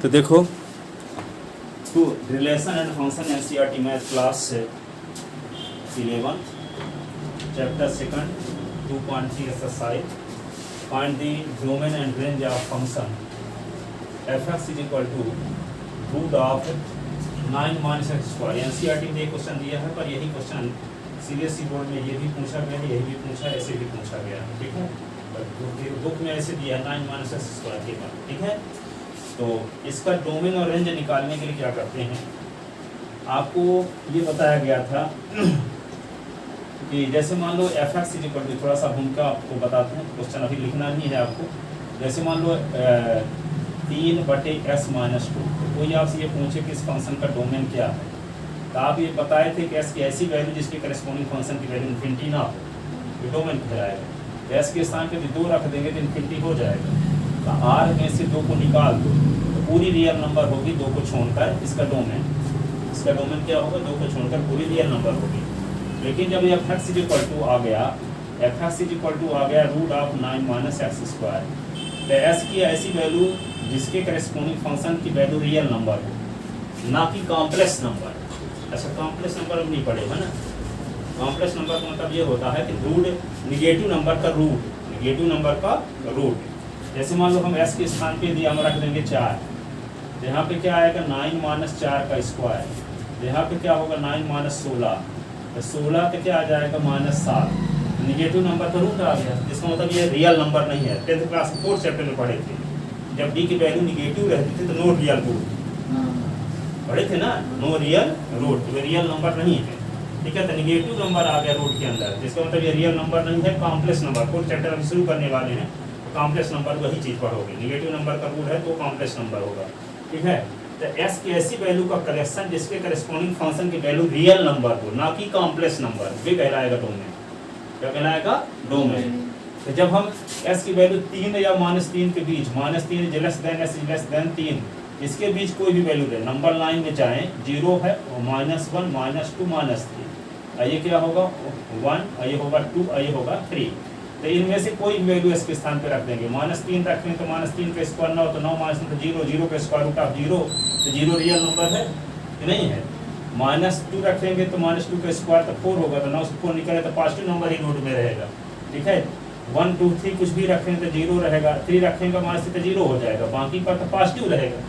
तो देखो two relation and function NCERT math class 11 chapter second 2.3 exercise find the domain and range of function fx is equal to root of 9 minus x square. NCERT में एक question दिया है, पर यही question CBSE board में ये भी पूछा गया है, यही भी पूछा, ऐसे भी पूछा गया है। ठीक है, बुक में ऐसे दिया है 9 माइनस एक्स स्क्वायर के बाद। ठीक है, तो इसका डोमेन और रेंज निकालने के लिए क्या करते हैं, आपको ये बताया गया था कि जैसे मान लो F X is equal to, थोड़ा सा भूमिका आपको बताते हैं, क्वेश्चन अभी लिखना नहीं है आपको। जैसे मान लो 3/s माइनस 2, तो कोई आपसे ये पूछे कि इस फंक्शन का डोमेन क्या है, तो आप ये बताए थे कि एस की ऐसी वैल्यू जिसके करस्पॉन्डिंग फंक्शन की वैल्यू इन्फिनिटी ना हो, ये डोमेन कहलाएगा। एस के स्थान पे 2 रख देंगे तो इन्फिनिटी हो जाएगा। तो आर में से 2 को निकाल दो तो पूरी रियल नंबर होगी 2 को छोड़कर। इसका डोमेन क्या होगा, 2 को छोड़कर पूरी रियल नंबर होगी। लेकिन जब F X is equal to आ गया, F X is equal to आ गया root of 9 minus x square, तो एस की ऐसी वैल्यू जिसके करस्पॉन्डिंग फंक्शन की वैल्यू रियल नंबर हो, ना कि कॉम्प्लेक्स नंबर। ऐसा कॉम्प्लेक्स नंबर अब नहीं पड़ेगा ना। कॉम्प्लेक्स नंबर का मतलब ये होता है कि रूट निगेटिव नंबर का रूट। जैसे मान लो हम s के स्थान पे दिया, हम रख देंगे 4, तो यहाँ पे क्या आएगा 9 माइनस 4 का स्क्वायर, तो यहाँ पे क्या होगा 9 माइनस 16, तो 16 पे क्या आ जाएगा -7, निगेटिव नंबर का रूट आ गया। इसका मतलब ये रियल नंबर नहीं है। 10th क्लास 4th चैप्टर में पढ़े थे, जब d की वैल्यू निगेटिव रहती थी तो नो रियल रूट पढ़े थे ना, नो रियल रूट, तो रियल नंबर नहीं है। ठीक है, तो निगेटिव नंबर आ गया रूट के अंदर, जिसका मतलब ये रियल नंबर नहीं है, कॉम्प्लेक्स नंबर। 4th चैप्टर अभी शुरू करने वाले हैं, कॉम्प्लेक्स नंबर वही चीज पढ़ोगे। निगेटिव नंबर का रूट है तो कॉम्प्लेक्स नंबर होगा। ठीक है, तो s की ऐसी वैल्यू का कलेक्शन जिसके करस्पॉन्डिंग फंक्शन की वैल्यू रियल नंबर हो, ना कि कॉम्प्लेक्स नंबर, वे कहलाएगा डोमेन। क्या कहलाएगा, डोमेन। तो जब हम s की वैल्यू 3 या -3 के बीच, -3 less than s less than 3, इसके बीच कोई भी वैल्यू दे, नंबर लाइन में जाए, 0 है और -1 -2 -3, ये क्या होगा 1, ये होगा 2, ये होगा 3। तो इनमें से कोई वैल्यू इसके स्थान पे रख देंगे। -3 रखें तो -3 का स्क्वायर 9, तो 9 -3 तो 0, 0 का स्क्वायर रूट ऑफ 0, तो 0 रियल नंबर है कि नहीं है। -2 रखेंगे तो -2 का स्क्वायर तो 4 होगा, तो 9 से 4 निकले तो पॉजिटिव नंबर ही रूट में रहेगा। ठीक है, 1 2 3 कुछ भी रखेंगे तो 0 रहेगा, 3 रखेंगे -3 तो 0 हो जाएगा, बाकी का तो पॉजिटिव रहेगा।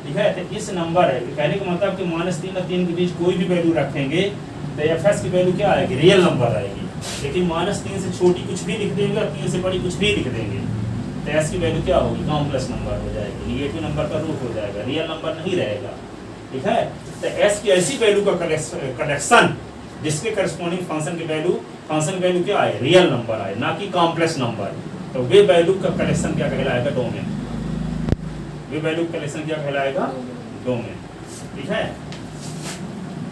ठीक है, तो इस नंबर है, कहने का मतलब कि -3 और 3 के बीच कोई भी वैल्यू रखेंगे तो एफ एस की वैल्यू क्या आएगी, रियल नंबर आएगी। लेकिन -3 से छोटी कुछ भी लिख देंगे और 3 से बड़ी कुछ भी लिख देंगे तो एस की वैल्यू क्या होगी, कॉम्प्लेक्स नंबर हो जाएगी, निगेटिव नंबर का रूट हो जाएगा, रियल नंबर नहीं रहेगा। ठीक है, तो एस की ऐसी वैल्यू का कलेक्शन जिसके करस्पॉन्डिंग फंक्शन की वैल्यू क्या आए, रियल नंबर आए, ना कि कॉम्प्लेक्स नंबर, तो वे वैल्यू का कलेक्शन क्या कहलाएगा, डोमेन। वे वैल्यू कलेक्शन क्या कहलाएगा, डोमेन। ठीक है,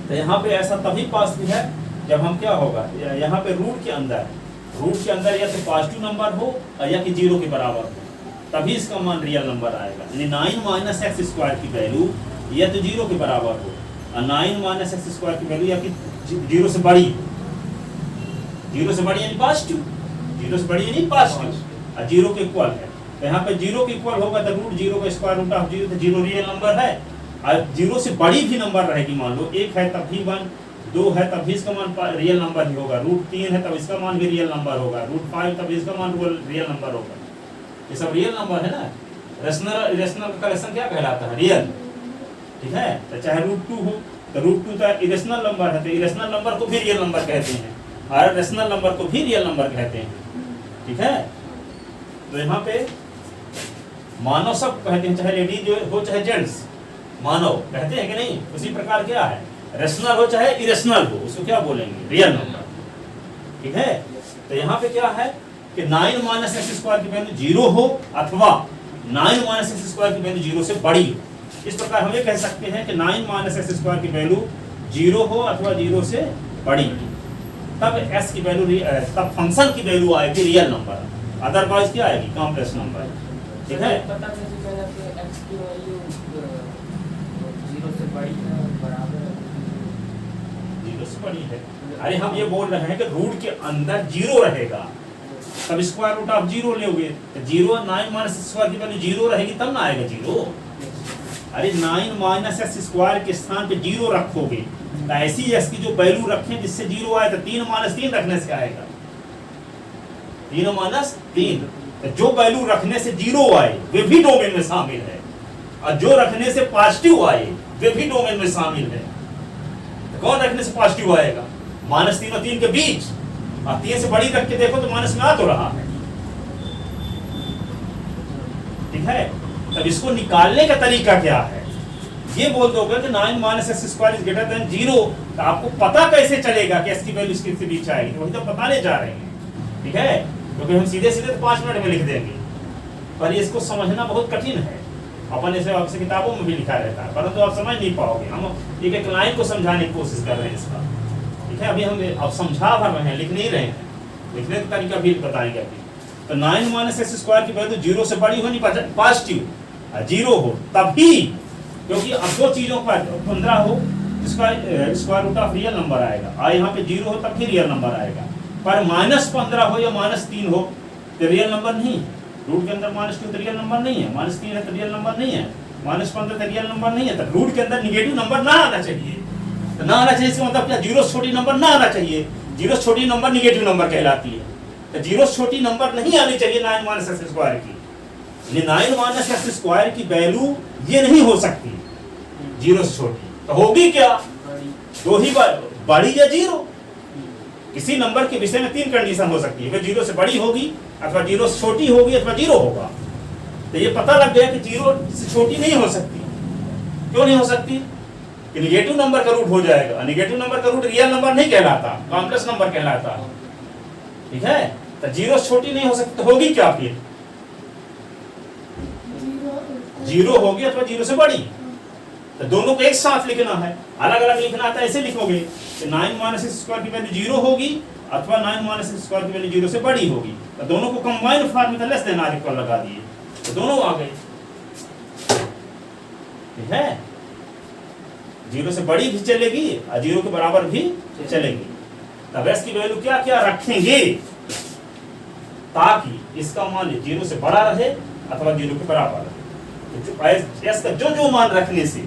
तो यहाँ पे ऐसा तभी पॉसिबल है जब हम क्या होगा, यहाँ पे रूट के अंदर या तो पॉजिटिव नंबर हो या कि 0 के बराबर हो, तभी इसका मान रियल नंबर आएगा। यानी 9 माइनस एक्स स्क्वायर की वैल्यू या तो 0 के बराबर हो, और 9 माइनस एक्स स्क्वायर की वैल्यू या कि 0 से बड़ी हो। 0 से बड़ी यानी पॉजिटिव, 0 से बड़ी यानी पॉजिटिव, और 0 के इक्वल है। तो यहाँ पे 0 के इक्वल होगा तो रूट 0 का स्क्वायर रूट ऑफ 0, तो 0 रियल नंबर है। और 0 से बड़ी भी नंबर रहेगी, मान लो 1 है तब भी 1, 2 है तब भी इसका मान रियल नंबर ही होगा, रूट 3 है तब इसका मान भी रियल नंबर होगा, रूट 5 तब इसका मान रियल नंबर होगा। ये सब रियल नंबर है ना। इरेशनल का कलेक्शन क्या कहलाता है, रियल। ठीक है, तो चाहे रूट 2 हो तो रूट 2 तो इरेशनल नंबर है, तो इरेशनल नंबर को भी रियल नंबर कहते हैं, और रेशनल नंबर को भी रियल नंबर कहते हैं। ठीक है, तो यहाँ पे मानव सब कहते हैं, चाहे लेडीज हो चाहे जेंट्स, मानव कहते हैं कि नहीं। उसी प्रकार क्या है, रेशनल हो चाहे इरेशनल हो, उसको क्या बोलेंगे, रियल नंबर। ठीक है, तो यहाँ पे क्या है कि 9 माइनस एक्स स्क्वायर की वैल्यू 0 हो अथवा 9 माइनस एक्स स्क्वायर की वैल्यू 0 से बड़ी हो। इस प्रकार हम ये कह सकते हैं कि 9 माइनस एक्स स्क्वायर की वैल्यू 0 हो अथवा 0 से बड़ी हो, तब एस की वैल्यू, तब फंक्शन की वैल्यू आएगी रियल नंबर, अदरवाइज क्या आएगी, कॉम्प्लेक्स नंबर। ठीक है, बड़ी है। अरे हम ये बोल रहे हैं कि रूट के अंदर 0 रहेगा, तब स्क्वायर रूट ऑफ 0 लोगे तो 0 9 माइनस स्क्वायर की वैल्यू 0 रहेगी तब ना आएगा 0। अरे 9 माइनस एक्स स्क्वायर के स्थान पे 0 रखोगे तो ऐसी एक्स की जो वैल्यू रखें जिससे 0 आए तो 3 माइनस 3 रखने से आएगा 3 माइनस 3। तो जो वैल्यू रखने से 0 आए वे भी डोमेन में शामिल है, और जो रखने से पॉजिटिव आए वे भी डोमेन में शामिल है। तो कौन रखने से पॉजिटिव आएगा? -3 और 3 के बीच, और 3 से बड़ी रख के देखो तो माइनस में आ तो रहा है, ठीक है। तब इसको निकालने का तरीका क्या है? ये बोल दोगे कि 9 minus x square is greater then 0, तो आपको पता कैसे चलेगा कि एक्स की वैल्यू इसके बीच आएगी? तो वही तो बताने जा रहे हैं, ठीक है। क्योंकि हम सीधे सीधे तो 5 मिनट में लिख देंगे, पर इसको समझना बहुत कठिन है। अपन इसे आपसे किताबों में भी लिखा रहता है, परंतु आप समझ नहीं पाओगे। हम एक लाइन को समझाने की कोशिश कर रहे हैं इसका, ठीक है। अभी हम अब समझा भर रहे हैं, लिख नहीं रहे हैं, लिखने का तरीका भी बताएंगे अभी। तो 9 माइनस एक्स स्क्वायर की वैल्यू 0 से बड़ी होनी पॉजिटिव 0 हो तभी, क्योंकि अब दो चीजों पर 15 हो जिसका square root of real number आएगा, और यहाँ पे 0 हो तब भी रियल नंबर आएगा। पर -15 हो या -3 हो तो रियल नंबर नहीं, रूट के अंदर -2 तो रियल नंबर नहीं है, -3 है तो रियल नंबर नहीं है, -15 तो रियल नंबर नहीं है। तो रूट के अंदर निगेटिव नंबर ना आना चाहिए। तो ना आना चाहिए इसका मतलब क्या? 0 से छोटी नंबर ना आना चाहिए। 0 से छोटी नंबर निगेटिव नंबर कहलाती है। तो 0 से छोटी नंबर नहीं आनी चाहिए 9 माइनस एक्स स्क्वायर की। 9 माइनस एक्स स्क्वायर की वैल्यू ये नहीं हो सकती 0 से छोटी, तो होगी क्या? दो ही बड़ी या 0। किसी नंबर के विषय में 3 कंडीशन हो सकती है, वे 0 से बड़ी होगी, अथवा 0 से छोटी होगी, अथवा 0 होगा। तो ये पता लग गया कि 0 से छोटी नहीं हो सकती। क्यों नहीं हो सकती? कि निगेटिव नंबर का रूट हो जाएगा, निगेटिव नंबर का रूट रियल नंबर नहीं कहलाता, कॉम्प्लेक्स नंबर कहलाता, ठीक है। तो 0 से छोटी नहीं हो सकती, तो होगी क्या फिर? 0 होगी अथवा 0 से बड़ी। तो दोनों को एक साथ लिखना है, अलग अलग लिखना आता है, ऐसे लिखोगे कि 9 माइनस एक्स स्क्वायर की वैल्यू 0 होगी अथवा 9 माइनस एक्स स्क्वायर की वैल्यू 0 से बड़ी होगी। तो दोनों को कंबाइंड फॉर्म में लेस देन आर इक्वल लगा दिए, तो दोनों आ गए, ठीक है। 0 से बड़ी भी चलेगी और 0 के बराबर भी चलेगी। तब एक्स की वैल्यू क्या क्या रखेंगे ताकि इसका मान 0 से बड़ा रहे अथवा 0 के बराबर रहे। तो एक्स का जो मान रखने से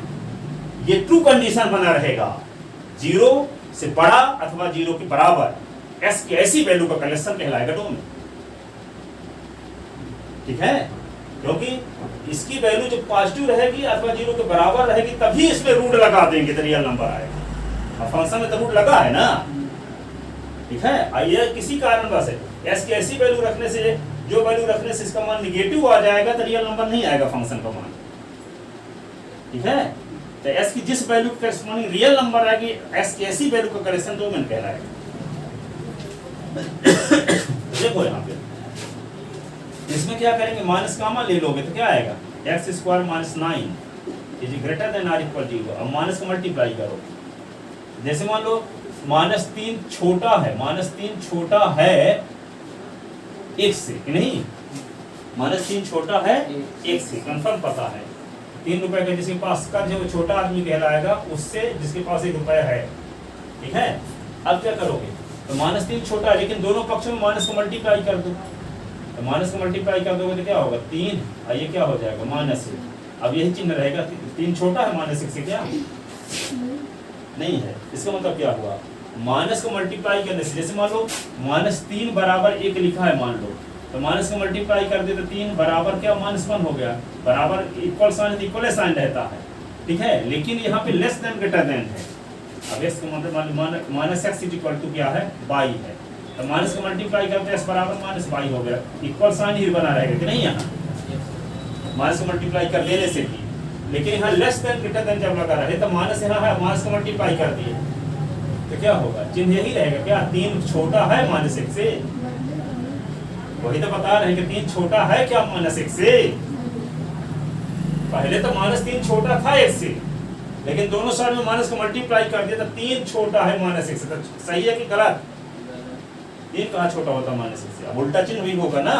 ये ट्रू कंडीशन बना रहेगा, 0 से बड़ा अथवा 0 के बराबर एक्स की ऐसी वैल्यू का कलेक्शन कहलाएगा डोमेन, ठीक है। क्योंकि इसकी वैल्यू जब पॉजिटिव रहेगी अथवा 0 के बराबर रहेगी तभी इसमें रूट लगा देंगे तो रियल नंबर आएगा। अब फंक्शन में तो रूट लगा है ना, ठीक है। आइए किसी कारण बस है एक्स की ऐसी वैल्यू रखने से, जो वैल्यू रखने से इसका मान निगेटिव आ जाएगा तो रियल नंबर नहीं आएगा फंक्शन का मान, ठीक है। तो एक्स की जिस वैल्यू के करस्पॉन्डिंग रियल नंबर आएगी, एक्स की ऐसी वैल्यू का करेक्शन डोमेन कहलाएगा। देखो यहाँ पे इसमें क्या करेंगे, माइनस का मान ले लोगे तो क्या आएगा, X square minus 9 is greater than or equal 0। अब माइनस का मल्टीप्लाई करो, जैसे मान लो -3 छोटा है, -3 छोटा है 1 से, नहीं -3 छोटा है 1 से, कंफर्म पता है। 3 रुपए का जिसके पास कर्ज है वो छोटा आदमी कहलाएगा उससे जिसके पास 1 रुपया है, ठीक है। अब क्या करोगे, तो -3 छोटा है लेकिन दोनों पक्षों में माइनस को मल्टीप्लाई कर दो, तो माइनस को मल्टीप्लाई कर दोगे तो क्या होगा 3, और ये क्या हो जाएगा माइनस। अब यही चिन्ह रहेगा, 3 छोटा है -1 से, क्या नहीं है। इसका मतलब क्या हुआ, माइनस को मल्टीप्लाई करने से, जैसे मान लो -3 बराबर 1 लिखा है मान लो, तो माइनस को मल्टीप्लाई कर दे तो 3 बराबर क्या -1 हो गया, बराबर इक्वल साइन इक्वल साइन रहता है, ठीक है। लेकिन यहाँ पे लेस देन ग्रेटर देन है। अब एक्स का मतलब minus X is equal to क्या है, y है, तो माइनस को मल्टीप्लाई करते हैं एक्स बराबर -y हो गया, इक्वल साइन ही बना रहेगा कि नहीं, यहाँ माइनस को मल्टीप्लाई कर देने से भी। लेकिन यहाँ लेस देन ग्रेटर देन जब लगा रहे तो माइनस यहाँ है, माइनस को मल्टीप्लाई कर दिए तो क्या होगा, चिन्ह यही रहेगा क्या, 3 छोटा है -1 से, वही तो बता रहे हैं कि 3 छोटा है क्या -1 से। पहले तो -3 छोटा था 1 से, लेकिन दोनों साइड में माइनस को मल्टीप्लाई कर दिया तो 3 छोटा है -1 से। तो सही है कि गलत, 3 कहाँ छोटा होता -1 से, अब उल्टा चिन्ह भी होगा ना।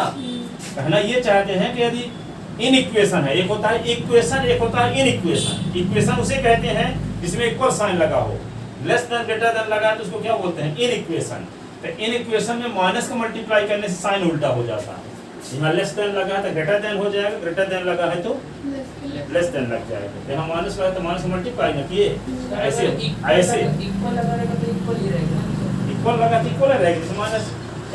कहना ये चाहते हैं कि यदि इन इक्वेशन है, एक होता है इक्वेशन, एक होता है इन इक्वेशन। इक्वेशन उसे कहते हैं जिसमें इक्वल साइन लगा हो, लेस देन ग्रेटर देन लगा तो उसको क्या बोलते हैं, इन इक्वेशन। तो इन इक्वेशन में माइनस का मल्टीप्लाई करने से साइन उल्टा हो जाता है, यहाँ लेस देन लगा है तो ग्रेटर देन हो जाएगा, ग्रेटर देन लगा है तो लेस देन लग जाएगा। यहाँ माइनस लगा है तो माइनस से मल्टीप्लाई ना किए, ऐसे ऐसे इक्वल लगा रहेगा तो इक्वल ही रहेगा, इक्वल लगा तो इक्वल रहेगा। जैसे minus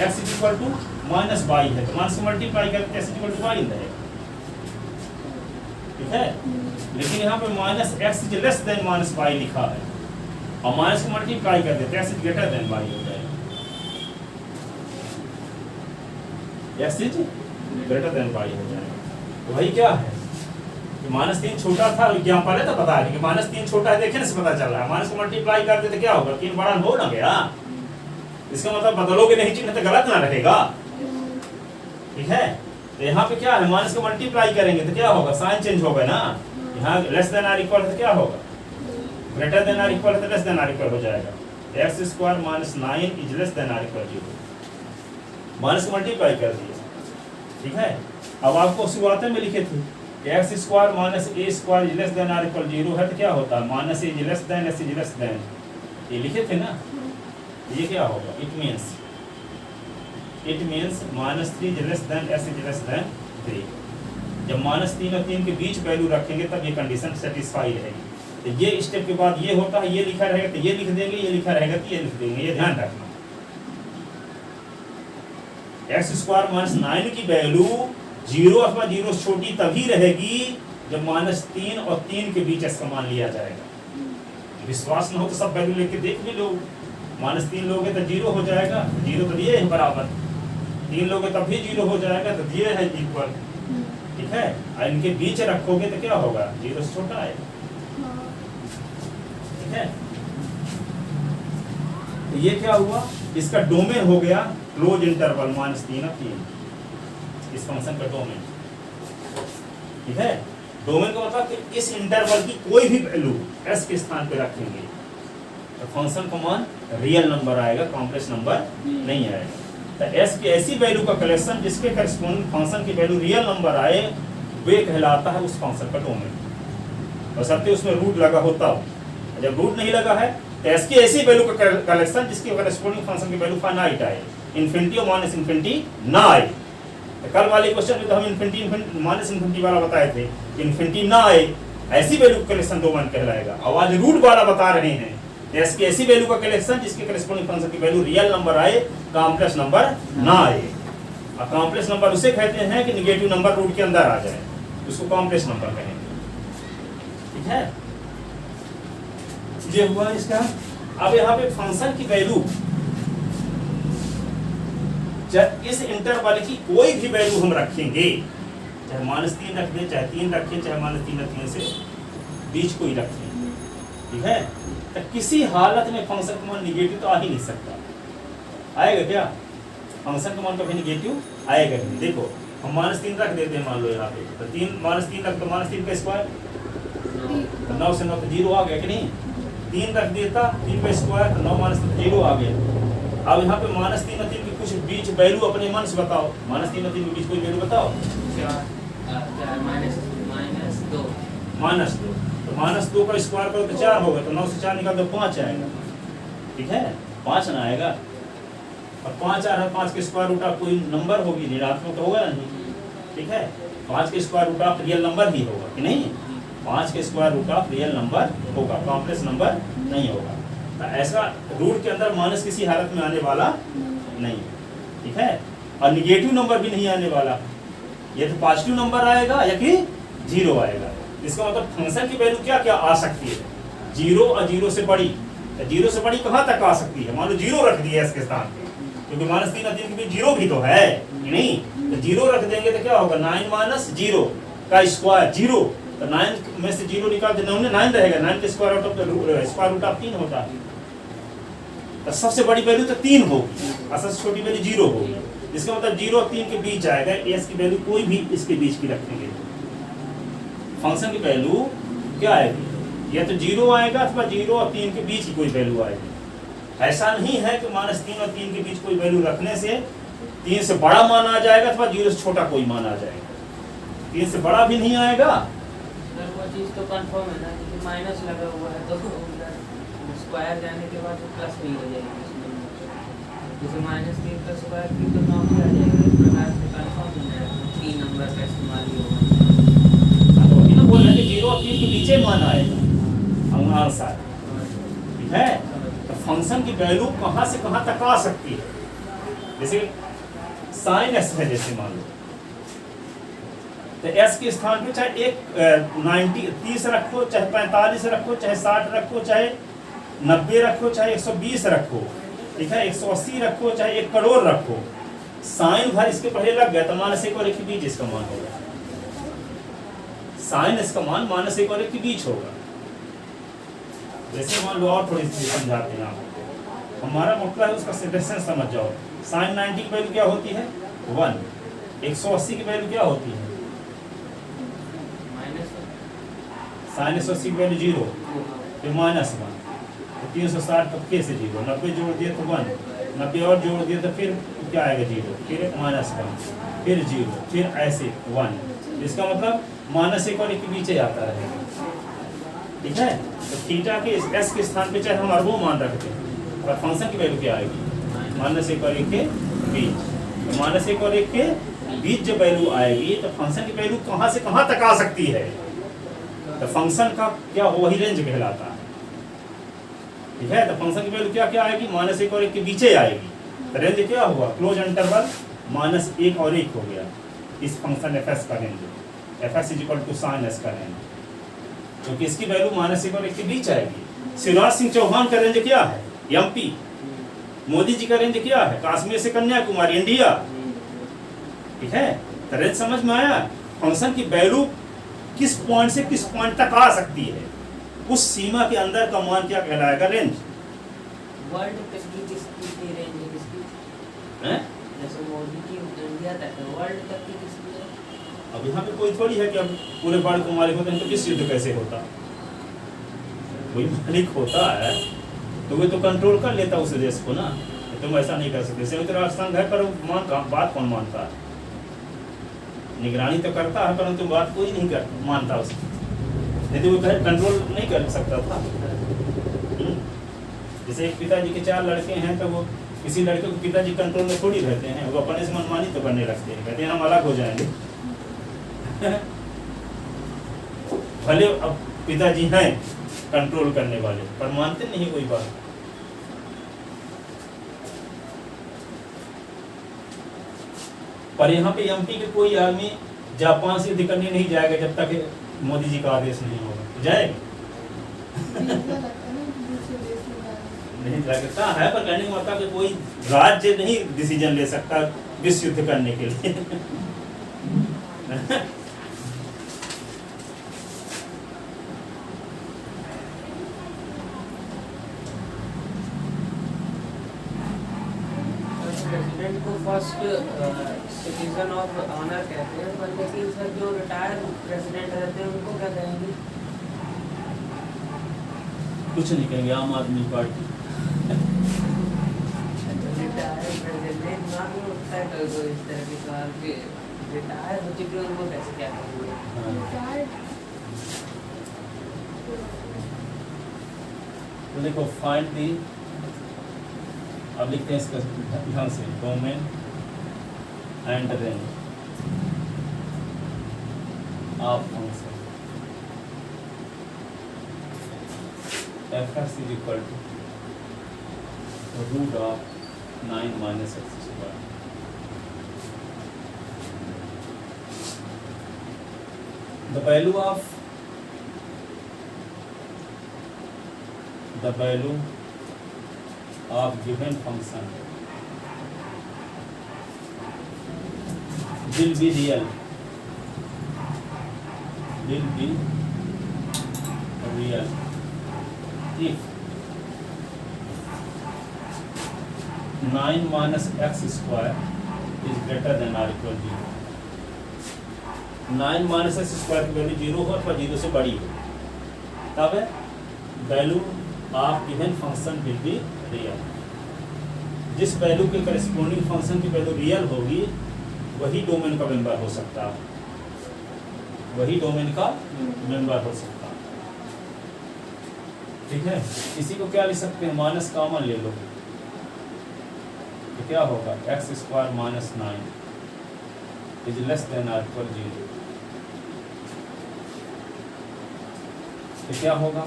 X is equal to minus Y है तो माइनस से मल्टीप्लाई करके X is equal to Y रहेगा, ठीक है। लेकिन यहाँ पे minus X is less than minus Y लिखा है और माइनस को मल्टीप्लाई कर देते X is greater than Y हो जाएगा, X is greater than Y हो जाएगा। तो भाई क्या है कि -3 छोटा था, एग्जांपल है तो बता रहे कि -3 छोटा है, देखने से पता चल रहा है। माइनस को मल्टीप्लाई कर देते क्या होगा, 3 बड़ा हो ना गया, इसका मतलब बदलोगे नहीं चिन्ह तो गलत ना रहेगा, ठीक है। तो यहाँ पे क्या है, माइनस को मल्टीप्लाई करेंगे तो क्या होगा, साइन चेंज होगा ना। यहाँ लेस देन आर इक्वल है तो क्या होगा, ग्रेटर देन आर इक्वल है तो लेस देन आर इक्वल हो जाएगा। x square minus 9 is less than or equal 0, minus को मल्टीप्लाई कर दिए, ठीक है। अब आपको शुरुआत में लिखे थे x square minus a square is less than or equal 0 है तो क्या होता है, minus is less than s is less than, ये लिखे थे ना। ये क्या होगा, it means -3 is less than s is less than 3। जब -3 और 3 के बीच वैल्यू रखेंगे तब ये कंडीशन सेटिस्फाई रहेगी। तो ये स्टेप के बाद ये होता है, ये लिखा रहेगा तो ये लिख देंगे, ये लिखा रहेगा तो ये लिख देंगे, ये ध्यान रखना। x स्क्वायर माइनस 9 की वैल्यू 0 अथवा 0 से छोटी तभी रहेगी जब -3 और 3 के बीच इसका मान लिया जाएगा। विश्वास न हो तो सब वैल्यू लेके देख भी लो, -3 लोगे तो 0 हो जाएगा, 0 तो दिए है बराबर, 3 लोगे तब भी 0 हो जाएगा तो दिए है इक्वल, ठीक है। और इनके बीच रखोगे तो क्या होगा, 0 से छोटा आएगा, ठीक है। तो ये क्या हुआ, इसका डोमेन हो गया क्लोज इंटरवल -3 और 3, इस फंक्शन का डोमेन, ठीक है। डोमेन का मतलब कि इस इंटरवल की कोई भी वैल्यू s के स्थान पे रखेंगे तो फंक्शन का मान रियल नंबर आएगा, कॉम्प्लेक्स नंबर नहीं आएगा। तो s की ऐसी वैल्यू का कलेक्शन जिसके करस्पॉन्डिंग फंक्शन की वैल्यू रियल नंबर आए वे कहलाता है उस फंक्शन का डोमेन, बशर्ते उसमें रूट लगा होता हो। जब रूट नहीं लगा है तो s की ऐसी वैल्यू का कलेक्शन जिसके करस्पॉन्डिंग फंक्शन की वैल्यू फाइनाइट आए, इन्फिनिटी और माइनस इन्फिनिटी ना आए। तो कल वाले क्वेश्चन में तो हम इन्फिनिटी माइनस इन्फिनिटी वाला बताए थे, इन्फिनिटी ना आए ऐसी वैल्यू का कलेक्शन डोमेन कहलाएगा। अब आज रूट वाला बता रहे हैं, s की ऐसी वैल्यू का कलेक्शन जिसके करस्पॉन्डिंग फंक्शन की वैल्यू रियल नंबर आए, कॉम्प्लेक्स नंबर ना आए। और कॉम्प्लेक्स नंबर उसे कहते हैं कि नेगेटिव नंबर रूट के अंदर आ जाए, उसको कॉम्प्लेक्स नंबर कहेंगे, ठीक है। ये हुआ इसका। अब यहाँ पे फंक्शन की वैल्यू जब इस इंटरवल की कोई भी वैल्यू हम रखेंगे, चाहे -3 रख दें, चाहे 3 रखें, चाहे -3 और 3 से बीच कोई रखें, ठीक है। तो किसी हालत में फंक्शन का मान निगेटिव तो आ ही नहीं सकता, आएगा क्या, फंक्शन का मान कभी निगेटिव आएगा नहीं। देखो हम -3 रख देते हैं, मान लो यहाँ पे तो -3 रख तो -3 का स्क्वायर, 9 से 9 तो 0 आ गया कि नहीं। 3 रख देता, 3 का स्क्वायर तो 9 - 0 आ गया। अब यहाँ पे -3 और 3 के कुछ बीच वैल्यू अपने मन से बताओ, -3 और 3 के बीच कोई वैल्यू बताओ। -2 तो -2 का स्क्वायर करो तो 4 होगा, तो 9 से 4 निकाल दो 5 आएगा, ठीक है। 5 ना आएगा, और 5 आ रहा है, 5 के स्क्वायर रूट ऑफ कोई नंबर होगी, ऋणात्मक तो होगा नहीं, ठीक है। 5 के square root of real number ही होगा कि नहीं, 5 के square root of real number होगा, कॉम्प्लेक्स नंबर नहीं होगा। तो ऐसा रूट के अंदर माइनस किसी हालत में आने वाला नहीं, ठीक है। और निगेटिव नंबर भी नहीं आने वाला, ये तो पॉजिटिव नंबर आएगा या कि 0 आएगा। इसका मतलब फंक्शन की वैल्यू क्या क्या आ सकती है, 0 और 0 से बड़ी। तो 0 से बड़ी कहाँ तक आ सकती है, मान लो 0 रख दिया इसके स्थान पे, क्योंकि -3 और 3 के बीच 0 भी तो है कि नहीं। तो 0 रख देंगे तो क्या होगा, 9 - 0 का स्क्वायर 0, तो 9 में से 0 निकाल दे, 9 रहेगा, 9 के square root of square root of 3 होता है। तो सबसे बड़ी वैल्यू तो 3 होगी और सबसे छोटी वैल्यू 0 होगी। इसका मतलब 0 और 3 के बीच आएगा, s की वैल्यू कोई भी इसके बीच की रखेंगे, फंक्शन की वैल्यू क्या आएगी, या तो 0 आएगा अथवा 0 और 3 के बीच की कोई वैल्यू आएगी। ऐसा नहीं है कि -3 और 3 के बीच कोई वैल्यू रखने से 3 से बड़ा मान आ जाएगा अथवा 0 से छोटा कोई मान आ जाएगा, 3 से बड़ा भी नहीं आएगा। वो चीज तो कंफर्म है ना, क्योंकि माइनस लगा हुआ है तो स्क्वायर जाने के बाद तो प्लस भी हो जाएगी, जैसे -3 का स्क्वायर भी तो 9 भी आ जाएगा, इस प्रकार से कंफर्म हो जाएगा 3 नंबर का इस्तेमाल ही होगा। तो वही ना बोल रहे हैं कि 0 और 3 के नीचे मान आएगा अनुसार, ठीक है। तो फंक्शन की वैल्यू कहाँ से कहाँ तक आ सकती है, जैसे साइन एस है, जैसे मान लो तो एस के स्थान पे चाहे एक 30 रखो, चाहे 45 रखो, चाहे 60 रखो, चाहे 90 रखो, चाहे 120 रखो, ठीक है, 180 रखो, चाहे 1 करोड़ रखो, साइन भर इसके पहले लग गया तो -1 और 1 के बीच इसका मान होगा। साइन इसका मान -1 और 1 के बीच होगा। जैसे मान लो और थोड़ी सी समझाते हैं आपको, हमारा मतलब है उसका सिंटेक्स समझ जाओ। साइन 90 की वैल्यू क्या होती है 1, 180 की वैल्यू क्या होती है, साइन 180 की वैल्यू 0, फिर -1, तो 360 का फिर से 0, 90 जोड़ दिए तो 1, 90 और जोड़ दिए तो फिर क्या आएगा 0, फिर -1, फिर 0, फिर ऐसे 1। इसका मतलब -1 और 1 के बीच आता रहेगा, ठीक है। तो थीटा के एस के स्थान पे चाहे हम अरबों मान रखते हैं, और फंक्शन की वैल्यू क्या आएगी -1 और 1 के बीच। तो -1 और 1 के बीच जब वैल्यू आएगी तो फंक्शन की वैल्यू कहाँ से कहाँ तक आ सकती है, तो फंक्शन का क्या वही रेंज कहलाता है, ठीक है। तो फंक्शन की वैल्यू क्या क्या आएगी, -1 और 1 के बीच आएगी। तो रेंज क्या हुआ, क्लोज इंटरवल -1 और 1 हो गया इस फंक्शन एफ एस का range, F S is equal to sine S का रेंज, क्योंकि इसकी वैल्यू -1 और 1 के बीच आएगी। शिवराज सिंह चौहान का रेंज क्या है, एमपी। मोदी जी का रेंज क्या है, कश्मीर से कन्याकुमारी, इंडिया, ठीक है। तो रेंज समझ में आया। फंक्शन की वैल्यू किस पॉइंट से किस पॉइंट तक आ सकती है, उस सीमा के अंदर का मान क्या कहलाएगा, रेंज। वर्ल्ड तक की किसकी रेंज है, किसकी हैं? जैसे मोदी की इंडिया तक है, वर्ल्ड तक की किसकी है। अब यहाँ पे कोई थोड़ी है कि अब पूरे वर्ल्ड को मालिक होते हैं, तो किस युद्ध कैसे होता, कोई मालिक होता है तो वो तो कंट्रोल कर लेता उस देश को ना, तुम ऐसा नहीं कर सकते। संयुक्त राष्ट्र संघ है पर बात कौन मानता है, निगरानी तो करता है परंतु बात कोई नहीं कर मानता उसकी, नहीं तो वो कंट्रोल नहीं कर सकता था। जैसे एक पिताजी के 4 लड़के हैं तो वो किसी लड़के को पिताजी कंट्रोल में थोड़ी रहते हैं, वो अपने से मनमानी तो करने लगते हैं, कहते हैं हम अलग हो जाएंगे। भले अब पिताजी हैं कंट्रोल करने वाले पर मानते नहीं कोई बात। पर यहाँ पे एमपी के कोई आदमी जापान से युद्ध करने नहीं जाएगा जब तक मोदी जी का आदेश नहीं होगा, जाएगा नहीं लगता है, पर कहने का मतलब कि कोई राज्य नहीं डिसीजन ले सकता विश्व युद्ध करने के लिए। प्रेसिडेंट को फर्स्ट सिटीजन ऑफ ऑनर कहते हैं, पर लेकिन सर जो रिटायर्ड प्रेसिडेंट रहते हैं उनको क्या कहेंगे। कुछ नहीं कहेंगे, आम आदमी पार्टी। रिटायर्ड प्रेसिडेंट ना भी होता है तो इस तरह के सवाल के रिटायर हो चुके उनको कैसे क्या कहेंगे। तो देखो फाइंड दी, अब लिखते हैं इसका ध्यान से, domain and range of function fx is equal to root of 9 minus x square. The value of given function will be real if 9 minus x square is greater than or equal to 0. 9 minus x square की value 0 हो अथवा 0 से बड़ी हो, तब value of given function will be real. जिस value के corresponding function की वैल्यू रियल होगी वही डोमेन का मेंबर हो सकता है, वही डोमेन का मेंबर हो सकता है, ठीक है। इसी को क्या लिख सकते हैं, माइनस कॉमन ले लो, तो क्या होगा X square minus 9 is less than or equal 0। तो क्या होगा,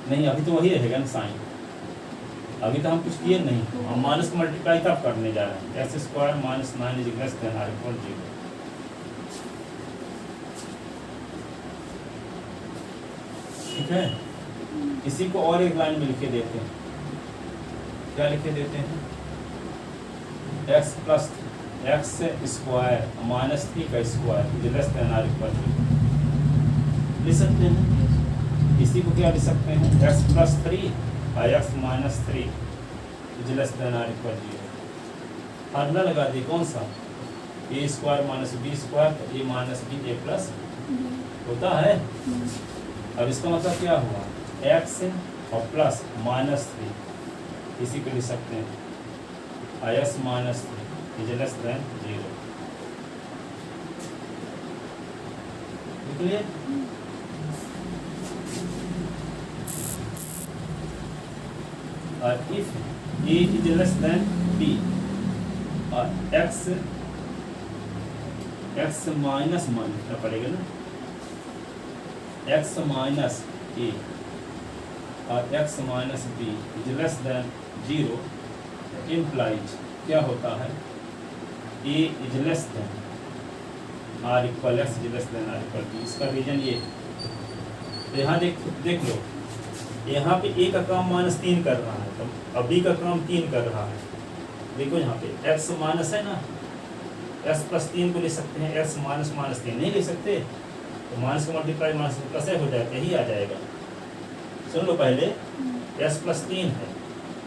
नहीं अभी तो वही रहेगा ना साइन, अभी तो हम कुछ किए नहीं, हम माइनस को मल्टीप्लाई तब करने जा रहे हैं। X square minus 9 is less than or equal 0। ठीक है, इसी को और एक लाइन में लिखे देते हैं। क्या लिखे देते हैं, X plus X square minus 3 का square is less than or equal 0 लिख सकते हैं। इसी को क्या लिख सकते हैं, एक्स प्लस 3 और X minus 3 is less than or equal 0। Formula लगा दी कौन सा, A square minus B square, A minus B A plus होता है। अब इसका मतलब क्या हुआ, एक्स और प्लस माइनस 3 इसी को लिख सकते हैं x minus 3 is less than 0। निकलिए, और if a is less than b और x माइनस लिखना पड़ेगा ना, x माइनस a और x minus b is less than 0 implies क्या होता है, a is less than or equal x is less than or equal b। इसका reason ये, तो यहाँ देख लो, यहाँ पे a का काम माइनस 3 कर रहा है, तो अब b का काम 3 कर रहा है। देखो यहाँ पे x माइनस है ना, x प्लस 3 को ले सकते हैं, x माइनस माइनस 3 नहीं ले सकते, तो माइनस का मल्टीप्लाई माइनस प्लस हो जाएगा, यही आ जाएगा। सुन लो पहले, x प्लस 3 है,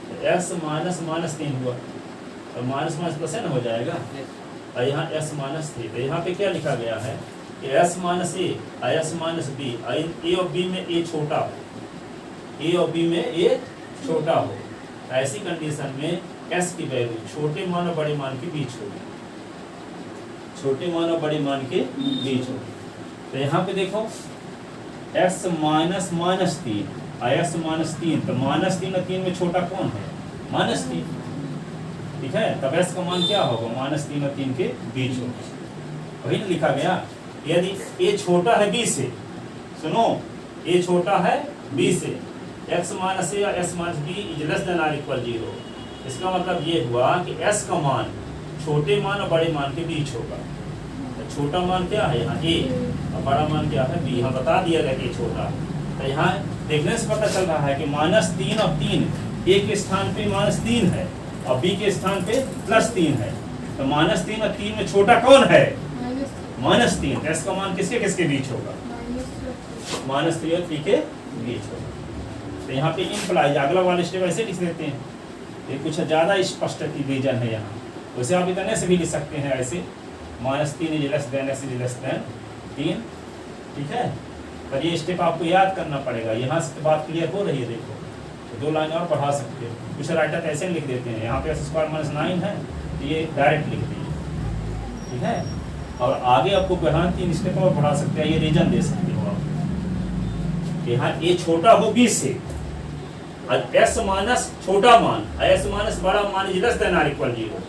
तो x माइनस माइनस 3 हुआ, और माइनस माइनस प्लस है ना हो जाएगा, और यहाँ x माइनस 3, तो यहाँ पे क्या लिखा गया है कि x माइनस a और x माइनस b, a और b में a छोटा हो, ए और बी में ए छोटा हो, ऐसी कंडीशन में एस की वैल्यू छोटे मान और बड़े मान के बीच होगी, छोटे मान और बड़े मान के बीच होगी। तो यहाँ पे देखो एक्स माइनस माइनस 3 और एक्स माइनस 3, तो माइनस 3 और 3 में छोटा कौन है, माइनस 3। ठीक है, तब एस का मान क्या होगा, माइनस 3 और 3 के बीच होगा। वही लिखा गया, यदि ए छोटा है बी से, सुनो ए छोटा है बी से, x माइनस ए और x minus b is less than or equal 0। इसका मतलब ये हुआ कि s का मान छोटे मान और बड़े मान के बीच होगा। तो छोटा मान क्या है यहाँ a और बड़ा मान क्या है b, यहाँ बता दिया गया कि छोटा है। तो यहाँ देखने से पता चल रहा है कि माइनस 3 और 3, a के स्थान पे माइनस 3 है और b के स्थान पे प्लस 3 है, तो माइनस 3 और 3 में छोटा कौन है, माइनस 3। s का मान किसके किसके बीच होगा, माइनस 3 और 3 के बीच होगा। तो यहाँ पे इम्प्लाइज अगला वाला स्टेप ऐसे लिख देते हैं, ये कुछ ज़्यादा स्पष्ट रीजन है यहाँ, वैसे आप इतने से भी लिख सकते हैं ऐसे, minus 3 is less then x is less than 3। ठीक है, पर ये स्टेप आपको याद करना पड़ेगा। यहाँ से तो बात क्लियर हो रही है, देखो तो 2 लाइन और बढ़ा सकते हो, कुछ राइटर ऐसे लिख देते हैं, यहाँ पे एक्स स्क्वायर माइनस 9 है, तो ये डायरेक्ट लिख दीजिए। ठीक है, और आगे आपको यहाँ 3 स्टेप और बढ़ा सकते हैं, ये रीजन दे सकते हो आप, यहाँ ए छोटा हो 20 से, एस माइनस छोटा मान एस माइनस बड़ा मान is less than or equal 0,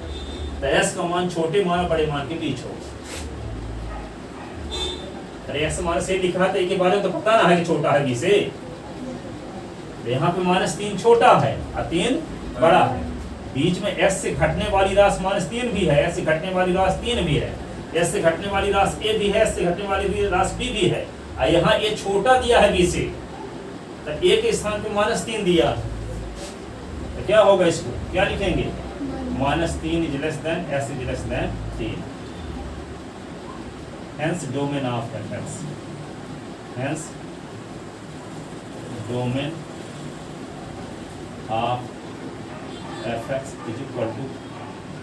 तो एस का मान छोटे मान और बड़े मान के बीच होगा। अरे एस माइनस ए लिख रहा था, एक के बारे में तो पता ना है कि छोटा है बी से, यहाँ पे माइनस 3 छोटा है और 3 बड़ा है, बीच में एस से घटने वाली राशि माइनस 3 भी है, एस से घटने वाली राशि 3 भी है, एस से घटने वाली राशि ए भी है, एस से घटने वाली राशि बी भी है, और यहाँ ए छोटा दिया है बी से, तो ए के स्थान पे माइनस 3 दिया, तो क्या होगा, इसको क्या लिखेंगे, minus 3 is less than s is less than 3। Hence domain of f x, hence domain of f x is equal to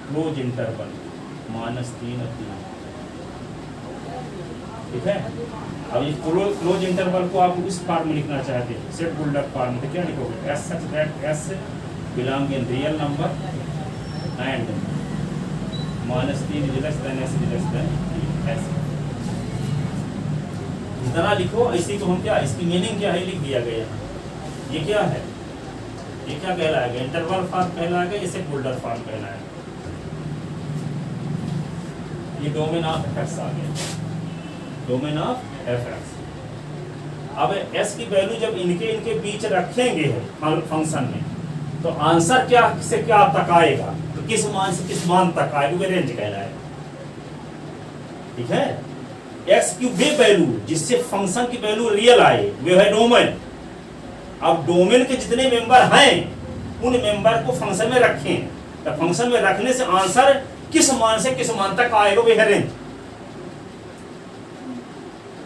close interval -3 और 3। ठीक है, अब ये क्लोज इंटरवल को आप उस फॉर्म में लिखना चाहते हैं, सेट बुल्डर फॉर्म में, तो क्या लिखोगे, S such that S belong in real number and -3 is less than s is less than S. इतना लिखो, इसी को हम क्या, इसकी मीनिंग क्या है लिख दिया गया। ये क्या है, ये क्या कहलाएगा? इंटरवल फॉर्म कहलाएगा, इसे बोल्डर फॉर्म कहलाएगा। ये डोमेन ऑफ एफएक्स आ गया, डोमेन ऑफ एफएक्स। अब एस की वैल्यू जब इनके बीच रखेंगे फंक्शन में, तो आंसर क्या से क्या तक आएगा, तो किस मान से किस मान तक आएगा, वो रेंज कहलाएगा। ठीक है, एक्स की वे वैल्यू जिससे फंक्शन की वैल्यू रियल आए वे है डोमेन। अब डोमेन के जितने मेंबर हैं उन मेंबर को फंक्शन में रखें, तो फंक्शन में रखने से आंसर किस मान से किस मान तक आएगा, वे है रेंज।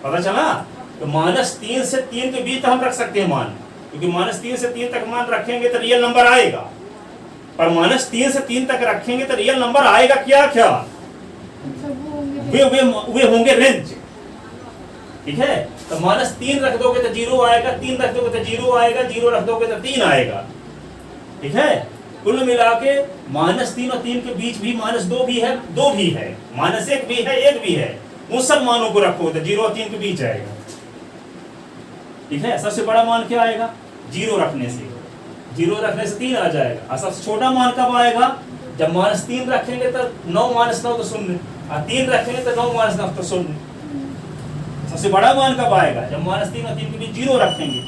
पता चला? तो -3 से 3 के बीच हम रख सकते हैं मान, क्योंकि -3 से 3 तक मान रखेंगे तो रियल नंबर आएगा, पर -3 से 3 तक रखेंगे तो रियल नंबर आएगा क्या क्या, वे होंगे रेंज। ठीक है, तो -3 रख दोगे तो 0 आएगा, 3 रख दोगे तो 0 आएगा, 0 रख दोगे तो 3 आएगा। ठीक है, कुल मिला के -3 और 3 के बीच भी -2 भी है, 2 भी है, -1 भी है, 1 भी है, उन सब मानों को रखो तो 0 और 3 के बीच आएगा। ठीक है, सबसे बड़ा मान क्या आएगा? 0 रखने से 3 आ जाएगा। और सबसे छोटा मान कब आएगा? जब -3 रखेंगे तो 9 - 9 तो 0, और 3 रखेंगे तो 9 - 9 तो 0। सबसे बड़ा मान कब आएगा? जब -3 और 3 के बीच 0 रखेंगे।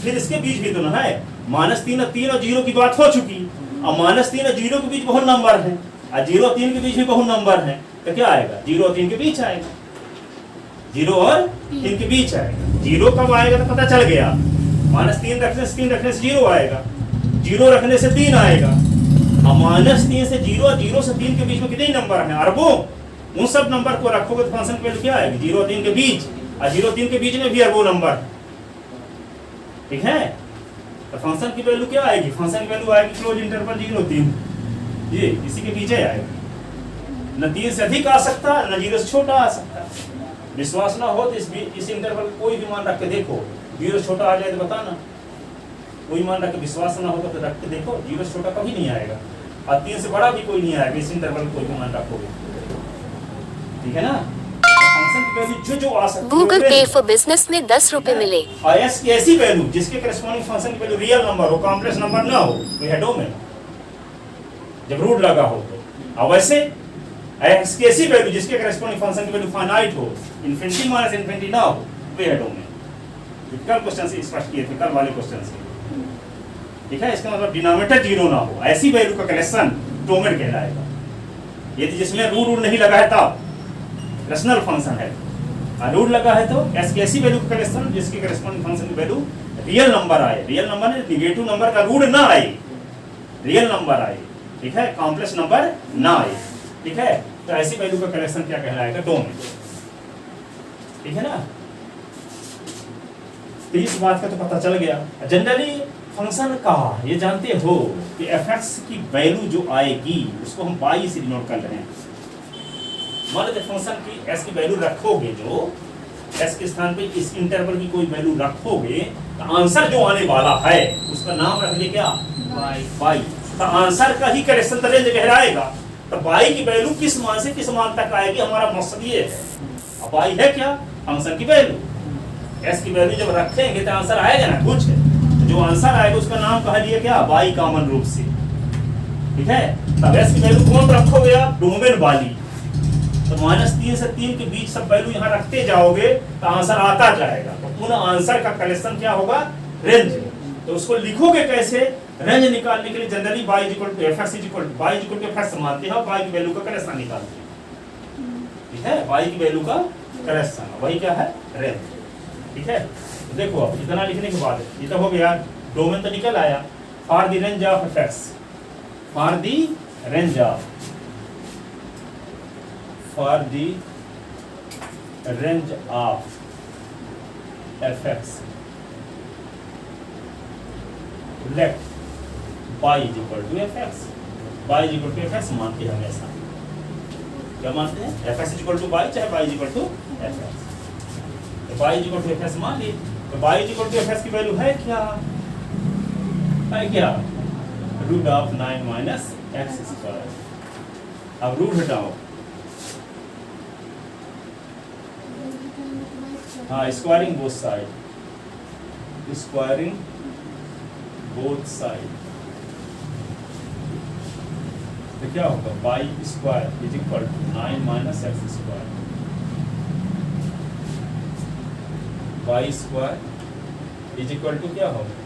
फिर इसके बीच भी तो ना है, -3 और 3 और 0 की बात हो चुकी, और -3 और 0 के बीच बहुत नंबर है, और 0 और 3 के बीच भी बहुत नंबर है, तो क्या आएगा? 0 और 3 के बीच आएगा, 0 और 3 के बीच आएगा। 0 कब आएगा तो पता चल गया, -3 रखने से 3 रखने से 0 आएगा, 0 रखने से 3 आएगा, और -3 से 0 और 0 से 3 के बीच में कितने नंबर हैं? अरबों। उन सब नंबर को रखोगे तो फंक्शन की वैल्यू क्या आएगी? 0 और 3 के बीच, और 0 और 3 के बीच में भी अरबों नंबर। ठीक है, तो फंक्शन की वैल्यू क्या आएगी? फंक्शन की वैल्यू आएगी क्लोज इंटरवल 0 3, ये इसी के पीछे आएगा। न 3 से अधिक आ सकता, न 0 से छोटा आ सकता। विश्वास ना हो तो इस इंटरवल कोई भी मान रख के देखो, 0 से छोटा आ जाए तो बताना। कोई मान रख के विश्वास ना होगा तो रख के देखो, 0 से छोटा कभी नहीं आएगा, और 3 से बड़ा भी कोई नहीं आएगा इस इंटरवल कोई भी मान रखोगे। ठीक है ना? फंक्शन की वैल्यू जो आ सकती है, गूगल पे फॉर बिजनेस में 10 रुपए मिले। और एस की ऐसी वैल्यू जिसके करस्पॉन्डिंग फंक्शन की वैल्यू रियल नंबर हो, कॉम्प्लेक्स नंबर ना हो, वो है डोमेन, जब रूट लगा हो तो। और वैसे एक्स की ऐसी वैल्यू जिसके करस्पॉन्डिंग फंक्शन की वैल्यू फाइनाइट हो, इन्फिनिटी माइनस इन्फिनिटी ना हो, वो है डोमेन। कल क्वेश्चन से स्पष्ट किए थे, कल वाले क्वेश्चन से। ठीक है, इसका मतलब डिनोमिनेटर 0 ना हो, ऐसी वैल्यू का कलेक्शन डोमेन कहलाएगा। यदि जिसमें रूट नहीं लगा है तब रैशनल फंक्शन है, और रूट लगा है तो एस की ऐसी वैल्यू का कलेक्शन जिसके करस्पॉन्डिंग फंक्शन की वैल्यू रियल नंबर आए, रियल नंबर ने नेगेटिव नंबर का रूट ना आए, रियल नंबर आए। ठीक है, कॉम्प्लेक्स नंबर ना आए। ठीक है, तो ऐसी वैल्यू का कलेक्शन क्या कहलाएगा? डोमेन। ठीक है ना? तो इस बात का तो पता चल गया। जनरली फंक्शन का ये जानते हो कि fx की वैल्यू जो आएगी उसको हम y से डिनोट कर रहे हैं। मान लो फंक्शन की s की वैल्यू रखोगे, जो s के स्थान पे इस इंटरवल की कोई वैल्यू रखोगे तो आंसर जो आने वाला है उसका नाम रख दे क्या? y। तो आंसर का ही करेक्शन तो रेंज कहलाएगा। तो y की वैल्यू किस मान से किस मान तक आएगी, हमारा मकसद ये है। अब y है क्या? फंक्शन की वैल्यू। s की वैल्यू जब रखेंगे तो आंसर आएगा ना कुछ, तो जो आंसर आएगा उसका नाम कहा लिया क्या? y कॉमन रूप से। ठीक है, तब s की वैल्यू कौन रखोगे आप? डोमेन वाली। तो -3 से 3 के बीच सब वैल्यू यहाँ रखते जाओगे तो आंसर आता जाएगा। तो उन आंसर का कलेक्शन क्या होगा? रेंज। तो उसको लिखोगे कैसे? रेंज निकालने के लिए generally y = fx y = fx मानते हैं, y की वैल्यू का कलेक्शन निकालते हैं। ठीक है, y की वैल्यू का कलेक्शन वही क्या है? रेंज। ठीक है, तो देखो अब इतना लिखने के बाद ये तो हो गया, डोमेन तो निकल आया। For the range of fx, for the range of fx let y = fx, y = fx मानते हैं हमेशा। क्या मानते हैं? fx = y, चाहे y = fx। तो y = fx मान ली, तो y = fx की वैल्यू है क्या? है क्या? √9 - x²। अब रूट हटाओ, हाँ, squaring both side, squaring both side, तो क्या होगा y square is equal to 9 minus x square, y square is equal to क्या होगा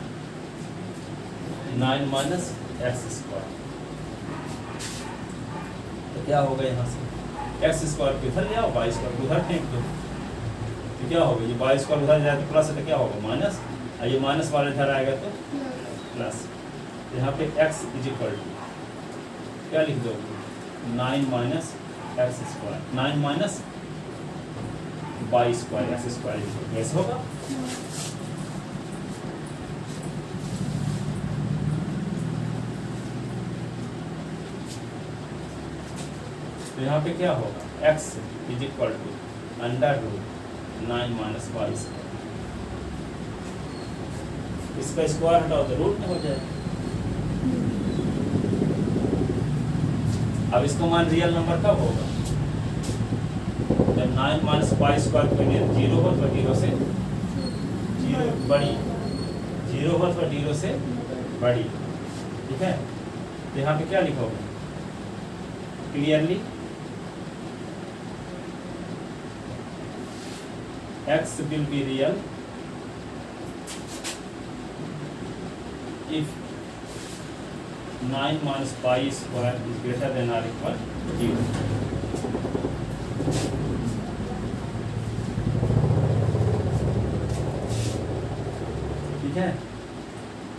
9 माइनस एक्स स्क्वायर। तो क्या होगा यहाँ से एक्स स्क्वायर को इधर ले आओ, वाई स्क्वायर को उधर फेंक दो, तो क्या होगा ये वाई स्क्वायर उधर जाए तो प्लस है, तो क्या होगा माइनस, और ये माइनस वाला इधर आएगा तो प्लस। यहाँ पे x इज इक्वल टू क्या लिख दो 9 minus x square, 9 minus y square x square ऐसे होगा। तो यहाँ पे क्या होगा x is equal to under root 9 minus y square, इसका स्क्वायर हटाओ तो रूट में हो जाएगा। अब इसका मान रियल नंबर कब होगा जब 9 माइनस वाई स्क्वायर को 0 हो तो 0 से 0 बड़ी, 0 हो तो 0 से बड़ी, ठीक है। तो यहाँ पे क्या लिखोगे clearly x will be real if 9 minus pi square is greater than or equal to 0. ठीक है,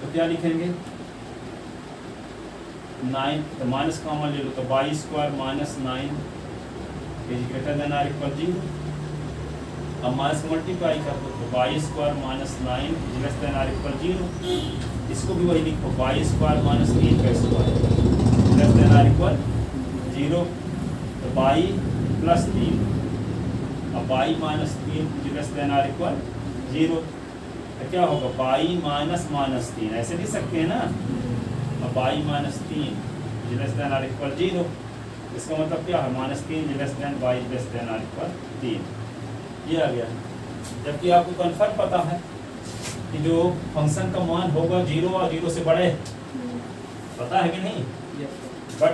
तो क्या लिखेंगे 9 तो माइनस कॉमन ले लो तो y square minus 9 is greater than और इक्वल 0। अब माइनस मल्टीप्लाई कर दो तो y square minus 9 is less than और इक्वल 0। इसको भी वही लिखो वाई स्क्वायर माइनस 3 का स्क्वायर लेस देन और इक्वल 0, तो वाई प्लस 3, अब y minus 3 is less than और इक्वल 0, तो क्या होगा वाई माइनस माइनस 3 ऐसे लिख सकते हैं ना। अब y minus 3 is less than और इक्वल 0, इसका मतलब क्या है minus 3 is less than y less than और इक्वल 3, ये आ गया। जबकि आपको कन्फर्म पता है कि जो फंक्शन का मान होगा 0 और 0 से बड़े, पता है कि नहीं, but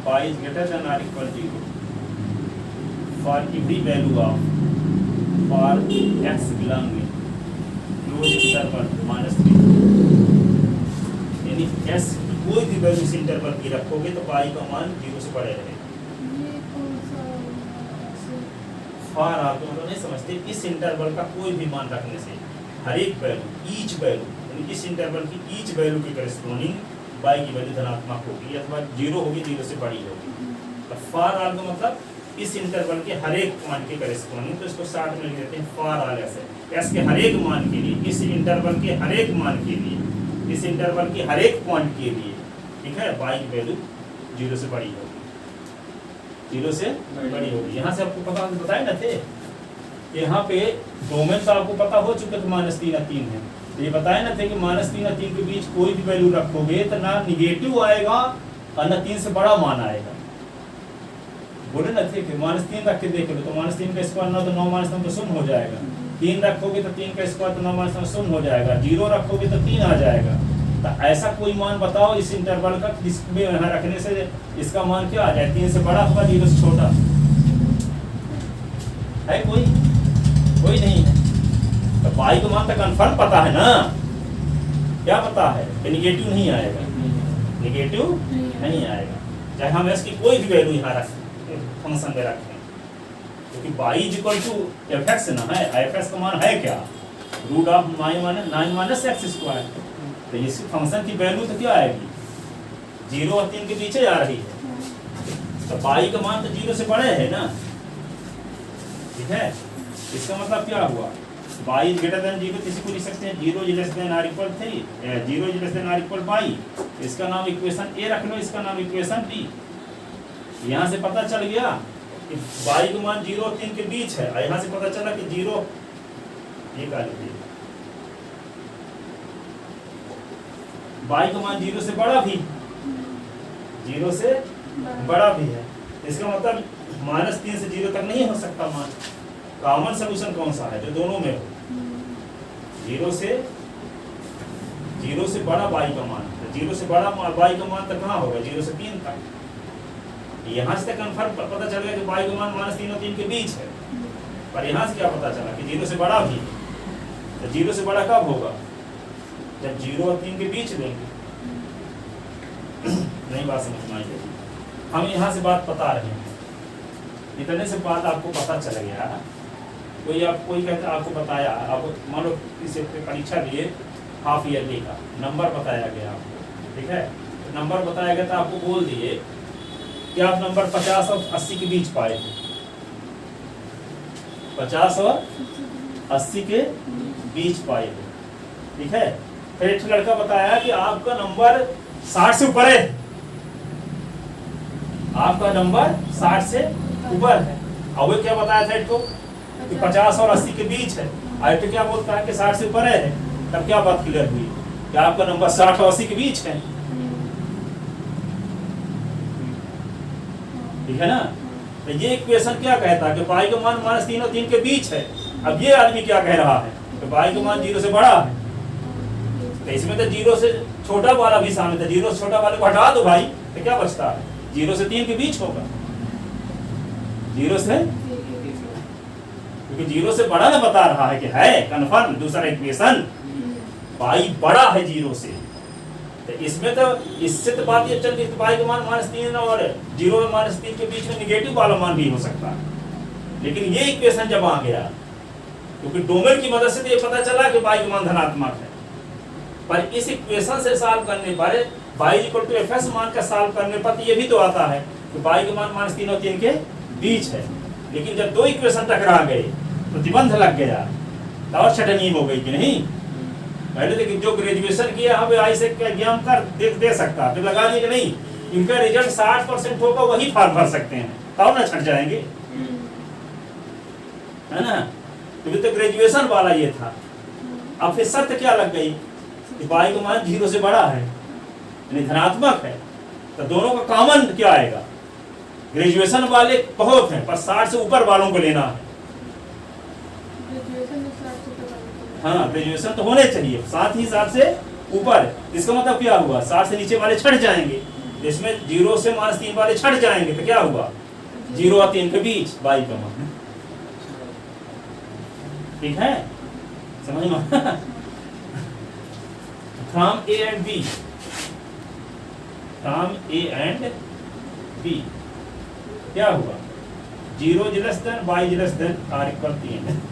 y is greater than or equal to 0 for every value of for x belonging closed interval -3, यानी s की कोई भी वैल्यू इस इंटरवल की रखोगे तो y का मान 0 से बड़े रहेगा। फार आप तो मतलब नहीं समझते, इस इंटरवल का कोई भी मान रखने से हर एक वैल्यू ईच वैल्यू यानी इस इंटरवल की ईच वैल्यू के करस्पॉन्डिंग y की वैल्यू धनात्मक होगी अथवा 0 होगी, 0 से बड़ी होगी। तो फार आल का मतलब इस इंटरवल के हर एक मान के करस्पॉन्डिंग, तो इसको शॉर्ट में लिख देते हैं फार आल ऐसे, s के हर एक मान के लिए, इस इंटरवल के हर एक मान के लिए, इस इंटरवल के हर एक पॉइंट के लिए, ठीक है, y की वैल्यू 0 से बड़ी होगी, 0 से बड़ी होगी। यहाँ से आपको पता बताए ना थे, यहाँ पे डोमेन तो आपको पता हो चुका कि -3 और 3 है, तो ये बताए ना थे कि -3 और 3 के बीच कोई भी वैल्यू रखोगे तो ना निगेटिव आएगा और ना 3 से बड़ा मान आएगा। बोले ना थे कि -3 रख के देख लो तो -3 का स्क्वायर 9 तो 9 -9 तो शून्य हो जाएगा, 3 रखोगे तो 3 का स्क्वायर तो 9 -9 शून्य हो जाएगा, 0 रखोगे तो 3 आ जाएगा। तो ऐसा कोई मान बताओ इस इंटरवल का जिसमें यहाँ रखने से इसका मान क्या आ जाए, 3 से बड़ा होगा 0 से छोटा है, कोई नहीं है। तो y का मान तो कंफर्म पता है ना, क्या पता है कि निगेटिव नहीं आएगा, निगेटिव नहीं आएगा चाहे हम इसकी कोई भी वैल्यू यहाँ रखें फंक्शन में रखें, क्योंकि y इक्वल टू fx ना है, fx का मान है क्या √9 माइनस एक्स स्क्वायर, तो इस फंक्शन की वैल्यू तो क्या आएगी 0 और 3 के पीछे आ रही है, तो y का मान तो 0 से बड़े है ना, ठीक है। इसका मतलब क्या हुआ y इज ग्रेटर देन 0, किसी को लिख सकते हैं 0 इज लेस देन और इक्वल 3, 0 इज लेस देन और इक्वल y, इसका नाम इक्वेशन ए रख लो, इसका नाम इक्वेशन बी। यहाँ से पता चल गया कि y का मान 0 और 3 के बीच है, यहाँ से पता चला कि 0 ये का लीजिए y का मान 0 से बड़ा भी, 0 से बड़ा भी है, इसका मतलब -3 से 0 तक नहीं हो सकता मान। कॉमन सोल्यूशन कौन सा है जो दोनों में हो, जीरो से बड़ा y का मान, तो जीरो से बड़ा y का मान तो कहाँ होगा, 0 से 3 तक। यहाँ से कंफर्म पता चल गया कि y का मान -3 और 3 के बीच है, पर यहाँ से क्या पता चला कि 0 से बड़ा भी है। तो 0 से बड़ा कब होगा, जब 0 और 3 के बीच लेंगे। नहीं बात समझ में आई? हम यहाँ से बात बता रहे हैं, इतने से बात आपको पता चल गया। कोई कहता आपको बताया, आप मान लो इसे परीक्षा लिए हाफ ईयरली का नंबर बताया गया आपको, ठीक है, तो नंबर बताया गया तो आपको बोल दिए कि आप नंबर 50 और 80 के बीच पाए थे, 50 और 80 के बीच पाए थे, ठीक है। फिर एक लड़का बताया कि आपका नंबर 60 से ऊपर है, आपका नंबर 60 से ऊपर है। अब वो क्या बताया था इसको कि 50 और 80 के बीच है, आई तो क्या बोलता है कि 60 से ऊपर है, तब क्या बात क्लियर हुई कि आपका नंबर 60 और 80 के बीच है, ठीक है ना। तो ये इक्वेशन क्या कहता है कि y का मान -3 और 3 के बीच है। अब ये आदमी क्या कह रहा है कि y का मान 0 से बड़ा है, तो इसमें तो 0 से छोटा वाला भी शामिल है, 0 से छोटा वाले को हटा दो भाई, तो क्या बचता है, 0 से 3 के बीच होगा, 0 से, क्योंकि 0 से बड़ा ना बता रहा है कि है कन्फर्म दूसरा इक्वेशन y बड़ा है 0 से। तो इसमें तो इससे तो बात ये चल रही है y का मान -3 और 0 और -3 के बीच में निगेटिव वाला मान भी हो सकता है। लेकिन ये इक्वेशन जब आ गया, क्योंकि डोमेन की मदद से तो ये पता चला कि y का मान धनात्मक है, पर इस इक्वेशन से सॉल्व करने पर y = fs मान का सॉल्व करने पर ये भी तो आता है कि y का मान -3 और 3 के बीच है। लेकिन जब दो इक्वेशन टकरा गए, प्रतिबंध लग गया, तो और छटनी हो गई कि नहीं। पहले देखिए जो ग्रेजुएशन किया हम आई से एग्जाम कर दे सकता, तो लगा दिया कि नहीं इनका रिजल्ट 60% होगा, वही फॉर्म भर सकते हैं, तब ना छट जाएंगे, है ना। तो भी तो ग्रेजुएशन वाला ये था। अब फिर शर्त क्या लग गई कि y का मान 0 से बड़ा है, यानी धनात्मक है, तो दोनों का कॉमन क्या आएगा, ग्रेजुएशन वाले बहुत हैं पर 60 से ऊपर वालों को लेना है। हाँ, ग्रेजुएशन तो होने चाहिए, साथ ही 60 से ऊपर। इसका मतलब क्या हुआ, 60 से नीचे वाले छट जाएंगे, इसमें 0 से -3 वाले छट जाएंगे, तो क्या हुआ 0 और 3 के बीच y का मान, ठीक है, समझ में। From A and B, from A and B क्या हुआ, 0 < y < r = 3,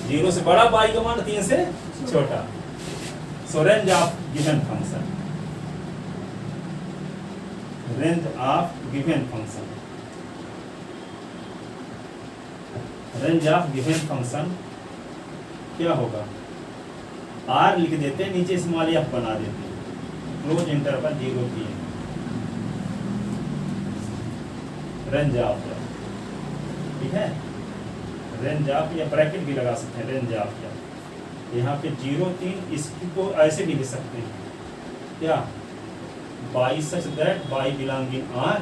0 से बड़ा y का मान 3 से छोटा। सो range of given function, range of given function, range of given function क्या होगा, r लिख देते हैं, नीचे स्मॉल f बना देते हैं, क्लोज इंटरवल 0 3, रेंज ऑफ, ठीक है, रेंज ऑफ या ब्रैकेट भी लगा सकते हैं, रेंज ऑफ क्या, यहाँ पे 0 3, इसको ऐसे भी लिख सकते हैं क्या, y such that y belong in R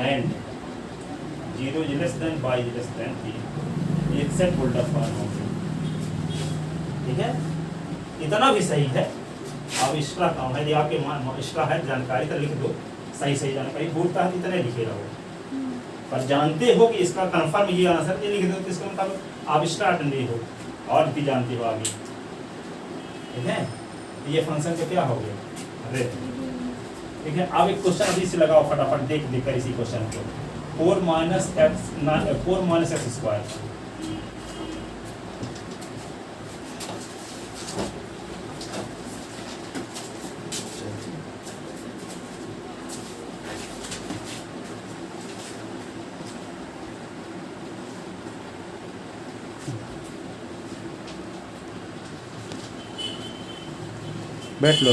and 0 < y < 3, accept boulder form हो गया, ठीक है। इतना भी सही है। अब एक्स्ट्रा काम है, यदि आपके एक्स्ट्रा है जानकारी तो लिख दो, सही जानकारी भूलता है इतने लिखे रहो, पर जानते हो कि इसका कंफर्म ये आंसर ये लिख दो, तो इसका मतलब आप स्टार्ट नहीं हो और भी जानते हो आगे, ठीक है। ये फंक्शन का क्या हो गया, रेट, ठीक है। अब एक क्वेश्चन अभी से लगाओ फटाफट, देख कर इसी क्वेश्चन को, 4 - x²। बैठ लो।